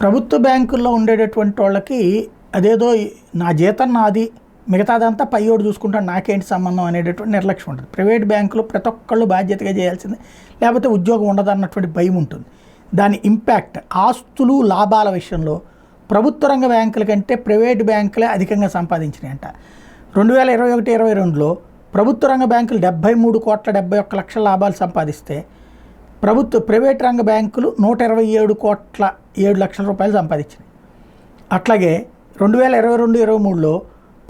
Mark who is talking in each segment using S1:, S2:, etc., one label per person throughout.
S1: ప్రభుత్వ బ్యాంకుల్లో ఉండేటటువంటి వాళ్ళకి అదేదో నా జీతం నాది, మిగతాదంతా పైయోడు చూసుకుంటాను, నాకేంటి సంబంధం అనేటటువంటి నిర్లక్ష్యం ఉంటుంది. ప్రైవేట్ బ్యాంకులో ప్రతి ఒక్కళ్ళు బాధ్యతగా చేయాల్సిందే, లేకపోతే ఉద్యోగం ఉండదు అన్నటువంటి భయం ఉంటుంది. దాని ఇంపాక్ట్ ఆస్తులు లాభాల విషయంలో ప్రభుత్వ రంగ బ్యాంకుల కంటే ప్రైవేట్ బ్యాంకులే అధికంగా సంపాదించినాయంట. 2021-22లో ప్రభుత్వ రంగ బ్యాంకులు 73,71,00,000 లాభాలు సంపాదిస్తే ప్రైవేట్ రంగ బ్యాంకులు 127,07,00,000 రూపాయలు సంపాదించినాయి. అట్లాగే 2022-23లో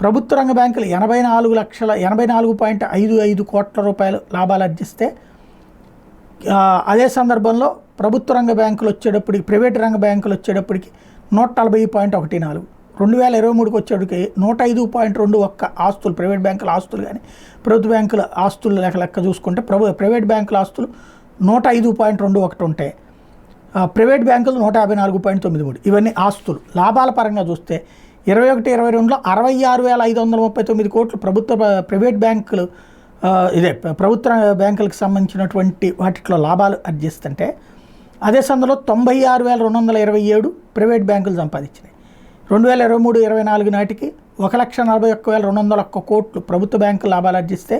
S1: ప్రభుత్వ రంగ బ్యాంకులు 84,55 కోట్ల రూపాయలు లాభాలు ఆర్జిస్తే, అదే సందర్భంలో ప్రభుత్వ రంగ బ్యాంకులు వచ్చేటప్పటికి ప్రైవేట్ రంగ బ్యాంకులు వచ్చేటప్పటికి 140.14. 2023కి వచ్చేటికి 105.21 ఆస్తులు, ప్రైవేట్ బ్యాంకుల ఆస్తులు కానీ ప్రభుత్వ బ్యాంకుల ఆస్తులు లెక్క చూసుకుంటే ప్రైవేట్ బ్యాంకుల ఆస్తులు 105.21 ఉంటాయి, ప్రైవేట్ బ్యాంకులు 154.93. ఇవన్నీ ఆస్తులు. లాభాల పరంగా చూస్తే 21-22లో 66,539 కోట్లు ప్రైవేట్ బ్యాంకులు ప్రభుత్వ బ్యాంకులకు సంబంధించినటువంటి వాటిలో లాభాలు ఆర్జిస్తుంటే, అదే సందర్భంలో 96,227 ప్రైవేట్ బ్యాంకులు సంపాదించినాయి. 2023-24 నాటికి 1,41,201 కోట్లు ప్రభుత్వ బ్యాంకులు లాభాలు ఆర్జిస్తే,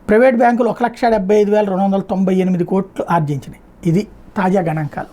S1: ప్రైవేట్ బ్యాంకులు 1,75,298 కోట్లు ఆర్జించినాయి. ఇది తాజా గణాంకాలు.